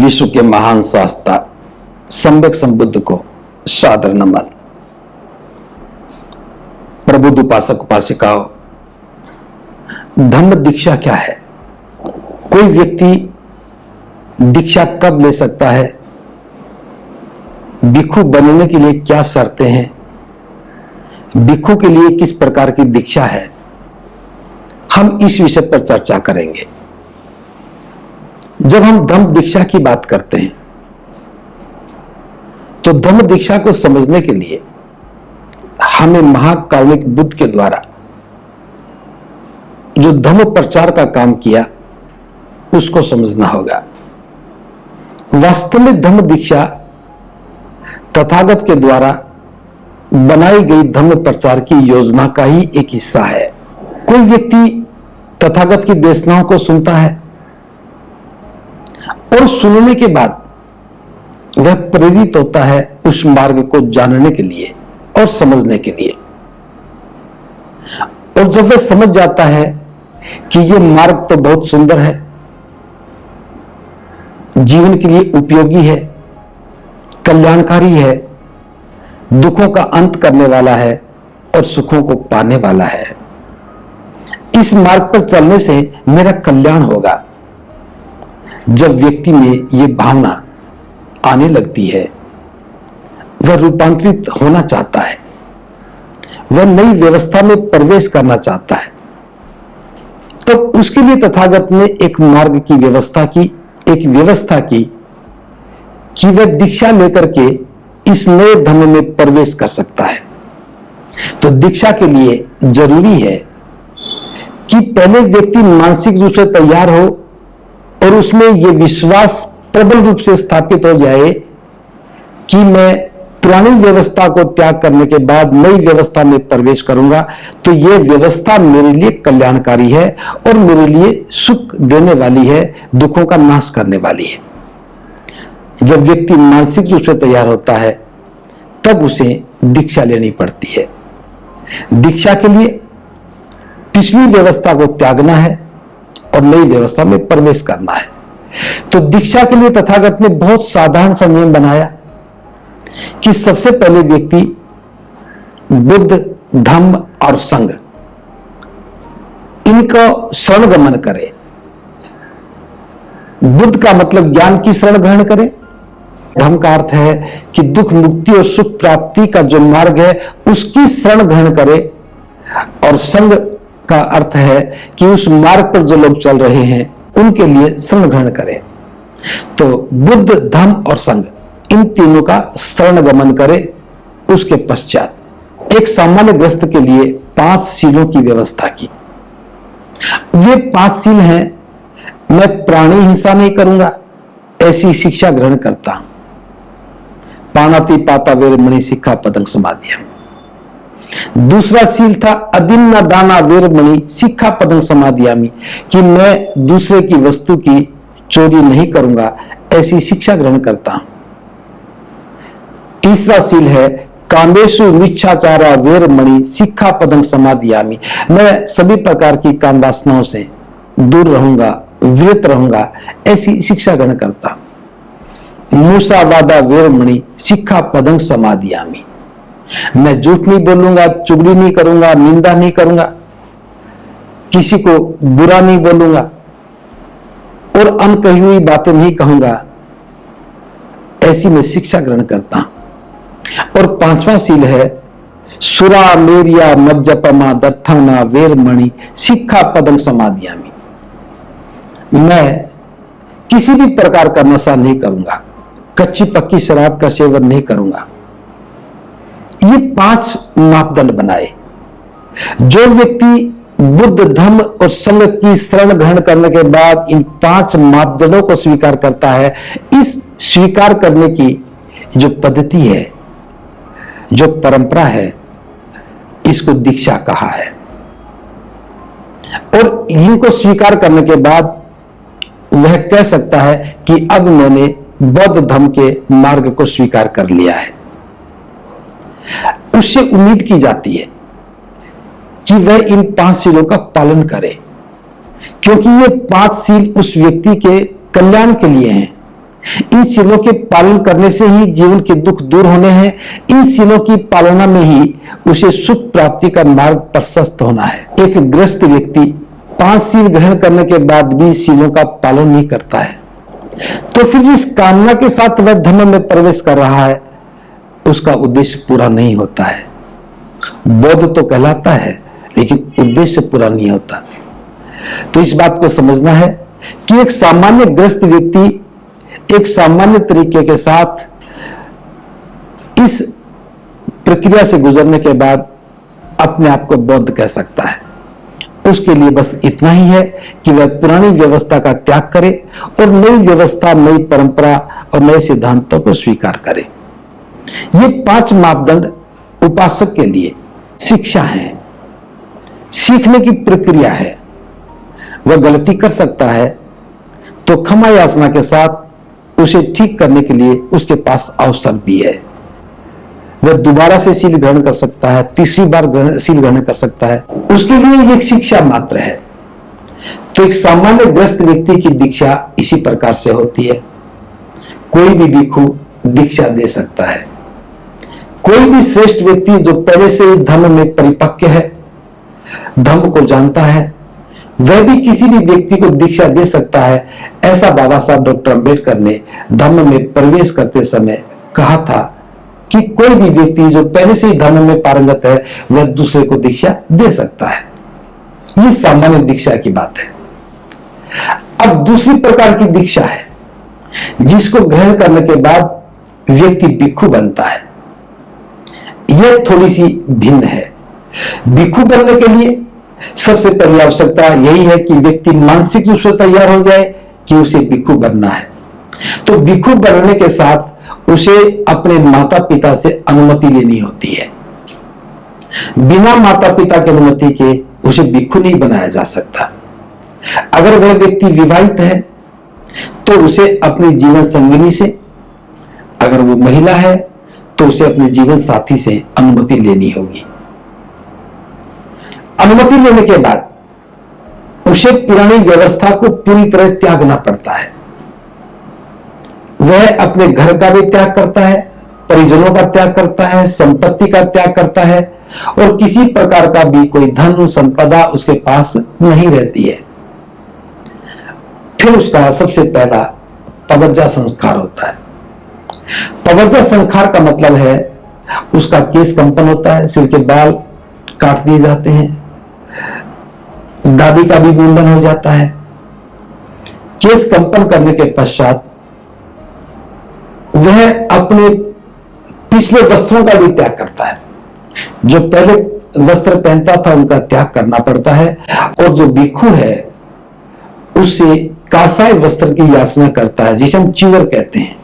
विश्व के महान शास्त्रा सम्यक संबुद्ध को सादर नमन। प्रबुद्ध उपासक उपासिकाओं, धम्म दीक्षा क्या है? कोई व्यक्ति दीक्षा कब ले सकता है? भिक्षु बनने के लिए क्या शर्तें हैं? भिक्षु के लिए किस प्रकार की दीक्षा है? हम इस विषय पर चर्चा करेंगे। जब हम धम्म दीक्षा की बात करते हैं तो धम्म दीक्षा को समझने के लिए हमें महाकारुणिक बुद्ध के द्वारा जो धम्म प्रचार का काम किया उसको समझना होगा। वास्तव में धम्म दीक्षा तथागत के द्वारा बनाई गई धम्म प्रचार की योजना का ही एक हिस्सा है। कोई व्यक्ति तथागत की देशनाओं को सुनता है और सुनने के बाद वह प्रेरित होता है उस मार्ग को जानने के लिए और समझने के लिए। और जब वह समझ जाता है कि यह मार्ग तो बहुत सुंदर है, जीवन के लिए उपयोगी है, कल्याणकारी है, दुखों का अंत करने वाला है और सुखों को पाने वाला है, इस मार्ग पर चलने से मेरा कल्याण होगा। जब व्यक्ति में यह भावना आने लगती है, वह रूपांतरित होना चाहता है, वह नई व्यवस्था में प्रवेश करना चाहता है, तो उसके लिए तथागत ने एक मार्ग की व्यवस्था की, एक व्यवस्था की कि वह दीक्षा लेकर के इस नए धर्म में प्रवेश कर सकता है। तो दीक्षा के लिए जरूरी है कि पहले व्यक्ति मानसिक रूप से तैयार हो और उसमें यह विश्वास प्रबल रूप से स्थापित हो जाए कि मैं पुरानी व्यवस्था को त्याग करने के बाद नई व्यवस्था में प्रवेश करूंगा, तो यह व्यवस्था मेरे लिए कल्याणकारी है और मेरे लिए सुख देने वाली है, दुखों का नाश करने वाली है। जब व्यक्ति मानसिक रूप से तैयार होता है तब उसे दीक्षा लेनी पड़ती है। दीक्षा के लिए पिछली व्यवस्था को त्यागना है और नई व्यवस्था में प्रवेश करना है। तो दीक्षा के लिए तथागत ने बहुत साधारण सा नियम बनाया कि सबसे पहले व्यक्ति बुद्ध, धम्म और संघ इनको शरण गमन करे। बुद्ध का मतलब ज्ञान की शरण ग्रहण करे। धम्म का अर्थ है कि दुख मुक्ति और सुख प्राप्ति का जो मार्ग है उसकी शरण ग्रहण करे, और संघ का अर्थ है कि उस मार्ग पर जो लोग चल रहे हैं उनके लिए शरण ग्रहण करें। तो बुद्ध, धम्म और संघ इन तीनों का शरण गमन करे। उसके पश्चात एक सामान्य ग्रस्त के लिए 5 शीलों की व्यवस्था की। वे 5 शील हैं, मैं प्राणी हिंसा नहीं करूंगा, ऐसी शिक्षा ग्रहण करता हूं। पाणाति पाता वेरमणि सिक्खापदं समादियामि। दूसरा शील था अदिन्ना दाना वेरमणि सिक्खापदं समादियामि, कि मैं दूसरे की वस्तु की चोरी नहीं करूंगा, ऐसी शिक्षा ग्रहण करता हूं। तीसरा शील है कामेषु मिच्छाचारा वेरमणि सिक्खापदं समादियामि, मैं सभी प्रकार की काम वासनाओं से दूर रहूंगा, विरत रहूंगा, ऐसी शिक्षा ग्रहण करता हूं। मूसावादा वेरमणि सिक्खापदं समादियामि, मैं झूठ नहीं बोलूंगा, चुगली नहीं करूंगा, निंदा नहीं करूंगा, किसी को बुरा नहीं बोलूंगा और अनकही हुई बातें नहीं कहूंगा, ऐसी मैं शिक्षा ग्रहण करता हूं। और 5वां शील है सुरा मेरिया मज्जपमा दत्थाना वेरमणि सिक्खापदं समादियामि, मैं किसी भी प्रकार का नशा नहीं करूंगा, कच्ची पक्की शराब का सेवन नहीं करूंगा। ये 5 मापदंड बनाए। जो व्यक्ति बुद्ध, धम्म और संघ की शरण ग्रहण करने के बाद इन 5 मापदंडों को स्वीकार करता है, इस स्वीकार करने की जो पद्धति है, जो परंपरा है, इसको दीक्षा कहा है। और इनको स्वीकार करने के बाद वह कह सकता है कि अब मैंने बौद्ध धर्म के मार्ग को स्वीकार कर लिया है। उससे उम्मीद की जाती है कि वह इन 5 शीलों का पालन करे, क्योंकि ये 5 शील उस व्यक्ति के कल्याण के लिए हैं, इन शीलों के पालन करने से ही जीवन के दुख दूर होने हैं। इन शीलों की पालना में ही उसे सुख प्राप्ति का मार्ग प्रशस्त होना है। एक ग्रस्त व्यक्ति 5 शील ग्रहण करने के बाद भी शीलों का पालन नहीं करता है, तो फिर जिस कामना के साथ वह धर्म में प्रवेश कर रहा है उसका उद्देश्य पूरा नहीं होता है। बौद्ध तो कहलाता है लेकिन उद्देश्य पूरा नहीं होता। तो इस बात को समझना है कि एक सामान्य ग्रस्त व्यक्ति एक सामान्य तरीके के साथ इस प्रक्रिया से गुजरने के बाद अपने आप को बौद्ध कह सकता है। उसके लिए बस इतना ही है कि वह पुरानी व्यवस्था का त्याग करे और नई व्यवस्था, नई परंपरा और नए सिद्धांतों को स्वीकार करे। ये 5 मापदंड उपासक के लिए शिक्षा है, सीखने की प्रक्रिया है। वह गलती कर सकता है तो क्षमा याचना के साथ उसे ठीक करने के लिए उसके पास अवसर भी है। वह दोबारा से शील ग्रहण कर सकता है, तीसरी बार शील ग्रहण कर सकता है। उसके लिए एक शिक्षा मात्र है। तो एक सामान्य ग्रस्त व्यक्ति की दीक्षा इसी प्रकार से होती है। कोई भी भिक्षु दीक्षा दे सकता है। कोई भी श्रेष्ठ व्यक्ति जो पहले से ही धर्म में परिपक्व है, धर्म को जानता है, वह भी किसी भी व्यक्ति को दीक्षा दे सकता है। ऐसा बाबा साहब डॉक्टर अंबेडकर ने धर्म में प्रवेश करते समय कहा था कि कोई भी व्यक्ति जो पहले से ही धर्म में पारंगत है वह दूसरे को दीक्षा दे सकता है। ये सामान्य दीक्षा की बात है। अब दूसरी प्रकार की दीक्षा है जिसको ग्रहण करने के बाद व्यक्ति भिक्षु बनता है। यह थोड़ी सी भिन्न है। भिक्षु बनने के लिए सबसे पहली आवश्यकता यही है कि व्यक्ति मानसिक रूप से तैयार हो जाए कि उसे भिक्षु बनना है। तो भिक्षु बनने के साथ उसे अपने माता पिता से अनुमति लेनी होती है। बिना माता पिता की अनुमति के उसे भिक्षु नहीं बनाया जा सकता। अगर वह व्यक्ति विवाहित है तो उसे अपने जीवन संगिनी से, अगर वो महिला है तो उसे अपने जीवन साथी से अनुमति लेनी होगी। अनुमति लेने के बाद उसे पुरानी व्यवस्था को पूरी तरह त्यागना पड़ता है। वह अपने घर का भी त्याग करता है, परिजनों का त्याग करता है, संपत्ति का त्याग करता है और किसी प्रकार का भी कोई धन संपदा उसके पास नहीं रहती है। फिर उसका सबसे पहला पवज्जा संस्कार होता है। पवज्जा संस्कार का मतलब है उसका केश कंपन होता है, सिर के बाल काट दिए जाते हैं, दाढ़ी का भी मुंडन हो जाता है। केश कंपन करने के पश्चात वह अपने पिछले वस्त्रों का भी त्याग करता है। जो पहले वस्त्र पहनता था उनका त्याग करना पड़ता है और जो भिक्षु है उससे कासाय वस्त्र की याचना करता है जिसे हम चीवर कहते हैं।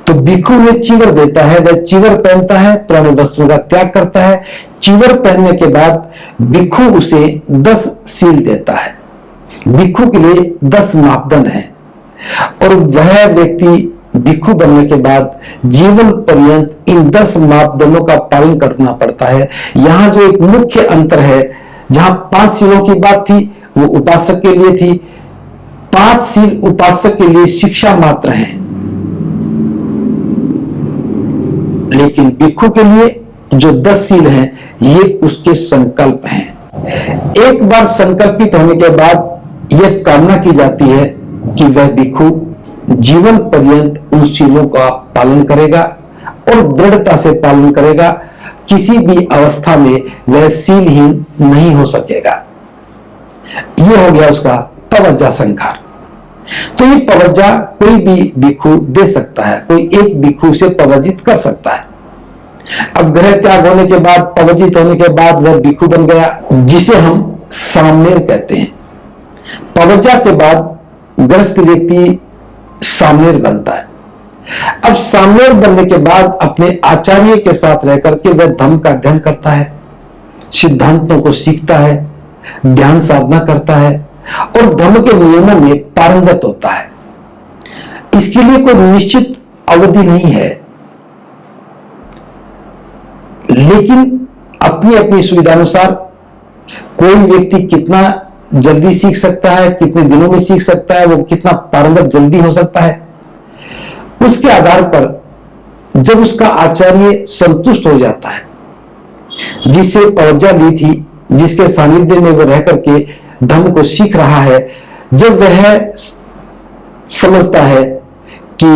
तो भिक्षु में चीवर देता है, वह चीवर पहनता है, पुराने वस्त्रों का त्याग करता है। चीवर पहनने के बाद भिक्षु उसे 10 शील देता है। भिक्षु के लिए 10 मापदंड हैं और वह व्यक्ति भिक्षु बनने के बाद जीवन पर्यंत इन 10 मापदंडों का पालन करना पड़ता है। यहां जो एक मुख्य अंतर है, जहां 5 शीलों की बात थी वो उपासक के लिए थी, 5 शील उपासक के लिए शिक्षा मात्र है, लेकिन भिक्षु के लिए जो 10 शील हैं ये उसके संकल्प हैं। एक बार संकल्पित होने के बाद यह कामना की जाती है कि वह भिक्षु जीवन पर्यंत उन शीलों का पालन करेगा और दृढ़ता से पालन करेगा। किसी भी अवस्था में वह शीलहीन नहीं हो सकेगा। यह हो गया उसका पवज्जा संस्कार। तो ये पवज्जा कोई भी भिक्षु दे सकता है, कोई एक भिक्षु से पवजित कर सकता है। अब ग्रह त्याग होने के बाद, पवजित होने के बाद वह भिक्षु बन गया, जिसे हम सामनेर कहते हैं। पवज्जा के बाद ग्रस्त व्यक्ति सामनेर बनता है। अब सामनेर बनने के बाद अपने आचार्य के साथ रहकर के वह धर्म का अध्ययन करता है, सिद्धांतों को सीखता है, ध्यान साधना करता है और धर्म के नियमों में पारंगत होता है। इसके लिए कोई निश्चित अवधि नहीं है, लेकिन अपनी अपनी सुविधानुसार कोई व्यक्ति कितना जल्दी सीख सकता है, कितने दिनों में सीख सकता है, वो कितना पारंगत जल्दी हो सकता है, उसके आधार पर जब उसका आचार्य संतुष्ट हो जाता है, जिससे पवज्जा ली थी, जिसके सानिध्य में वो रह करके धर्म को सीख रहा है, जब वह समझता है कि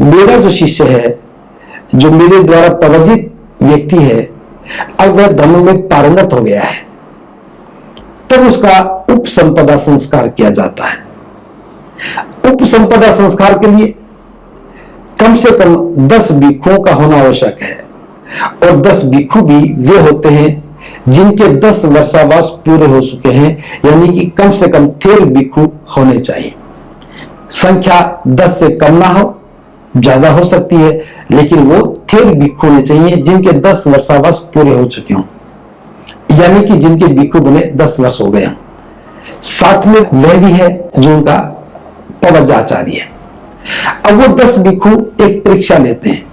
मेरा जो शिष्य है, जो मेरे द्वारा प्रवजित व्यक्ति है, अब वह धर्म में पारंगत हो गया है, तब उसका उपसंपदा संस्कार किया जाता है। उपसंपदा संस्कार के लिए कम से कम 10 भिक्षुओं का होना आवश्यक है, और 10 भिक्षु भी वे होते हैं जिनके 10 वर्षावास पूरे हो चुके हैं, यानी कि कम से कम 13 भिक्षु होने चाहिए। संख्या 10 से कम ना हो, ज्यादा हो सकती है, लेकिन वो 13 भिक्षु होने चाहिए जिनके 10 वर्षावास पूरे हो चुके हों, यानी कि जिनके भिक्षु बने 10 वर्ष हो गए। साथ में वह भी है जो उनका पवज्जा आचार्य है। अब वो 10 भिक्षु एक परीक्षा लेते हैं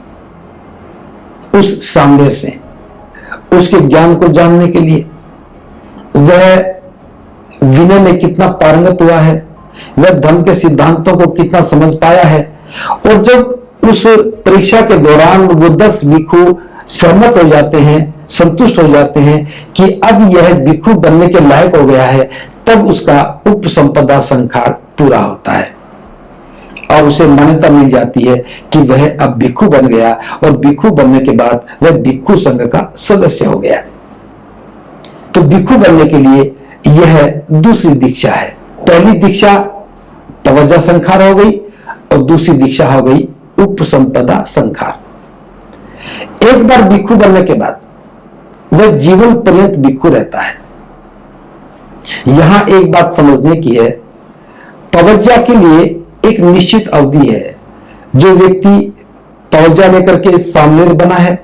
उस सामने से, उसके ज्ञान को जानने के लिए, वह विनय में कितना पारंगत हुआ है, वह धर्म के सिद्धांतों को कितना समझ पाया है। और जब उस परीक्षा के दौरान वो 10 भिक्षु सहमत हो जाते हैं, संतुष्ट हो जाते हैं कि अब यह भिक्षु बनने के लायक हो गया है, तब उसका उपसंपदा संस्कार पूरा होता है और उसे मान्यता मिल जाती है कि वह अब भिक्षु बन गया, और भिक्षु बनने के बाद वह भिक्षु संघ का सदस्य हो गया। तो भिक्षु बनने के लिए यह दूसरी दीक्षा है। पहली दीक्षा पवज्जा संस्कार हो गई, और दूसरी दीक्षा हो गई उपसंपदा संस्कार। एक बार भिक्षु बनने के बाद वह जीवन पर्यंत भिक्षु रहता है। यहां एक बात समझने की है, पवज्जा के लिए एक निश्चित अवधि है। जो व्यक्ति पवज्जा लेकर के सामने बना है,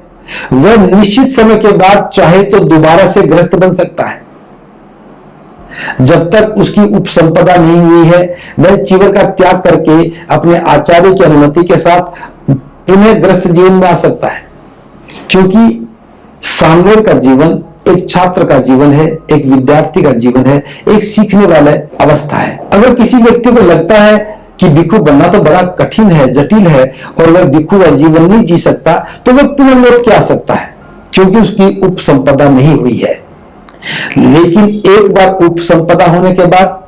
वह निश्चित समय के बाद चाहे तो दोबारा से गृहस्थ बन सकता है। जब तक उसकी उपसंपदा नहीं हुई है, वह चीवर का त्याग करके अपने आचार्य की अनुमति के साथ पुनः गृहस्थ जीवन में आ सकता है, क्योंकि सामने का जीवन एक छात्र का जीवन है, एक विद्यार्थी का जीवन है, एक सीखने वाला अवस्था है। अगर किसी व्यक्ति को लगता है कि भिक्षु बनना तो बड़ा कठिन है, जटिल है, और वह भिक्षु का जीवन नहीं जी सकता, तो वह पुनः लौट के आ सकता है, क्योंकि उसकी उपसंपदा नहीं हुई है। लेकिन एक बार उपसंपदा होने के बाद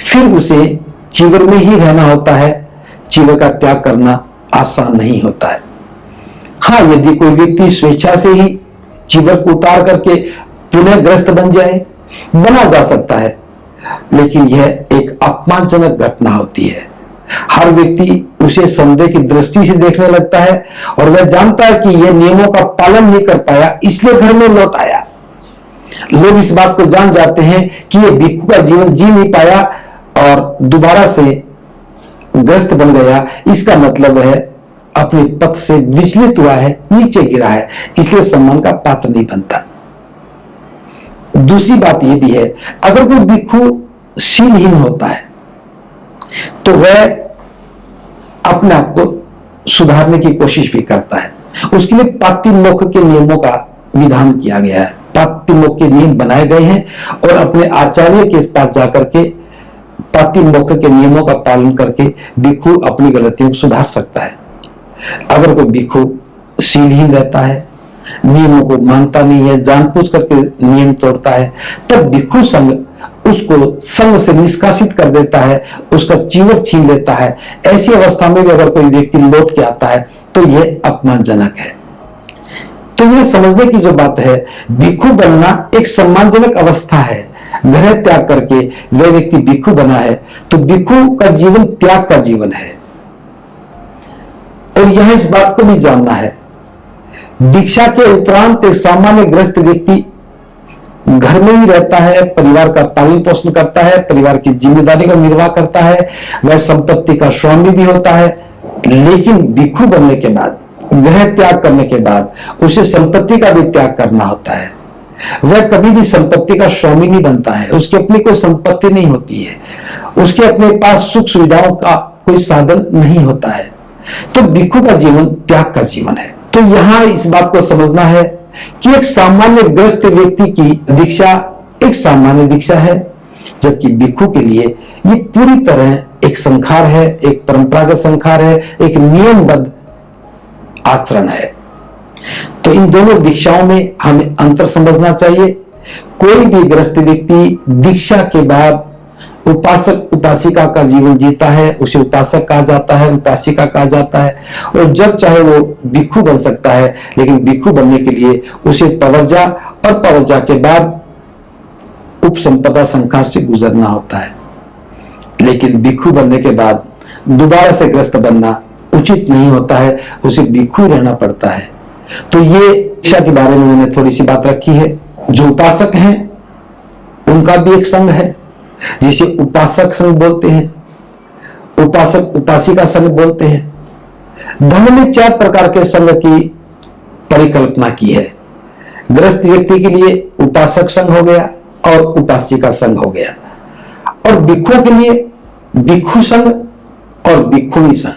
फिर उसे चीवर में ही रहना होता है। चीवर का त्याग करना आसान नहीं होता है। हाँ, यदि कोई व्यक्ति स्वेच्छा से ही चीवर को उतार करके पुनः ग्रस्त बन जाए, बना जा सकता है, लेकिन यह एक अपमानजनक घटना होती है। हर व्यक्ति उसे संदेह की दृष्टि से देखने लगता है, और वह जानता है कि यह नियमों का पालन नहीं कर पाया, इसलिए घर में लौट आया। लोग इस बात को जान जाते हैं कि यह भिक्षु का जीवन जी नहीं पाया और दोबारा से ग्रस्त बन गया। इसका मतलब है अपने पथ से विचलित हुआ है, नीचे गिरा है, इसलिए सम्मान का पात्र नहीं बनता। दूसरी बात यह भी है, अगर कोई भिक्षु शीलहीन होता है तो वह अपने आप को सुधारने की कोशिश भी करता है। उसके लिए पातिमोक्ष के नियमों का विधान किया गया है। पातिमोक्ष के नियम बनाए गए हैं, और अपने आचार्य के पास जाकर के पातिमोक्ष के नियमों का पालन करके भिक्षु अपनी गलतियों को सुधार सकता है। अगर कोई भिक्षु शीलहीन रहता है, नियमों को मानता नहीं है, जानबूझ करके नियम तोड़ता है, तब भिक्षु संघ उसको संघ से निष्कासित कर देता है, उसका चीवर छीन लेता है। ऐसी अवस्था में भी अगर कोई व्यक्ति लौट के आता है तो यह अपमानजनक है। तो यह समझने की जो बात है, भिक्षु बनना एक सम्मानजनक अवस्था है। ग्रह त्याग करके वह व्यक्ति भिक्षु बना है, तो भिक्षु का जीवन त्याग का जीवन है। और यह इस बात को भी जानना है, दीक्षा के उपरांत एक सामान्य ग्रस्त व्यक्ति घर में ही रहता है, परिवार का पालन पोषण करता है, परिवार की जिम्मेदारी का निर्वाह करता है, वह संपत्ति का स्वामी भी होता है। लेकिन भिक्षु बनने के बाद, ग्रह त्याग करने के बाद उसे संपत्ति का भी त्याग करना होता है। वह कभी भी संपत्ति का स्वामी नहीं बनता है, उसकी अपनी कोई संपत्ति नहीं होती है, उसके अपने पास सुख सुविधाओं का कोई साधन नहीं होता है। तो भिक्षु का जीवन त्याग का जीवन है। तो यहां इस बात को समझना है कि एक सामान्य ग्रस्त व्यक्ति की दीक्षा एक सामान्य दीक्षा है, जबकि भिक्षु के लिए ये पूरी तरह एक संस्कार है, एक परंपरागत संस्कार है, एक नियमबद्ध आचरण है। तो इन दोनों दीक्षाओं में हमें अंतर समझना चाहिए। कोई भी गृहस्थ व्यक्ति दीक्षा के बाद उपासक उपासिका का जीवन जीता है, उसे उपासक कहा जाता है, उपासिका कहा जाता है। और जब चाहे वो भिक्षु बन सकता है, लेकिन भिक्षु बनने के लिए उसे पवर्जा और पवर्जा के बाद उपसंपदा संस्कार से गुजरना होता है। लेकिन भिक्षु बनने के बाद दोबारा से गृहस्थ बनना उचित नहीं होता है, उसे भिक्षु रहना पड़ता है। तो ये दीक्षा के बारे में मैंने थोड़ी सी बात रखी है। जो उपासक हैं उनका भी एक संघ है, जिसे उपासक संघ बोलते हैं, उपासक उपासिका संघ बोलते हैं। धर्म में 4 प्रकार के संघ की परिकल्पना की है। गृहस्थ व्यक्ति के लिए उपासक संघ हो गया और उपासिका संघ हो गया, और भिक्षुओं के लिए भिक्षु संघ और भिक्षुणी संघ।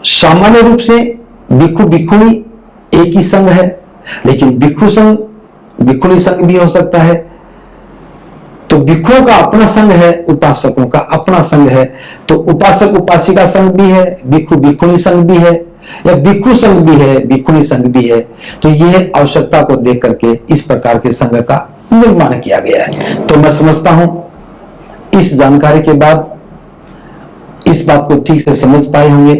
सामान्य रूप से भिक्षु भिक्षुणी एक ही संघ है, लेकिन भिक्षु संघ भिक्षुणी संघ भी हो सकता है। तो भिक्षुओं का अपना संघ है, उपासकों का अपना संघ है। तो उपासक उपासिका संघ भी है, भिक्षु भिक्षुणी संघ भी है, या भिक्षु संघ भी है, भिक्षुणी संघ भी है। तो यह आवश्यकता को देख करके इस प्रकार के संघ का निर्माण किया गया है। तो मैं समझता हूं इस जानकारी के बाद इस बात को ठीक से समझ पाए होंगे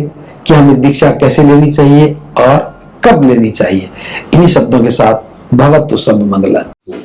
कि हमें दीक्षा कैसे लेनी चाहिए और कब लेनी चाहिए। इन्हीं शब्दों के साथ भवतु सब मंगलम्।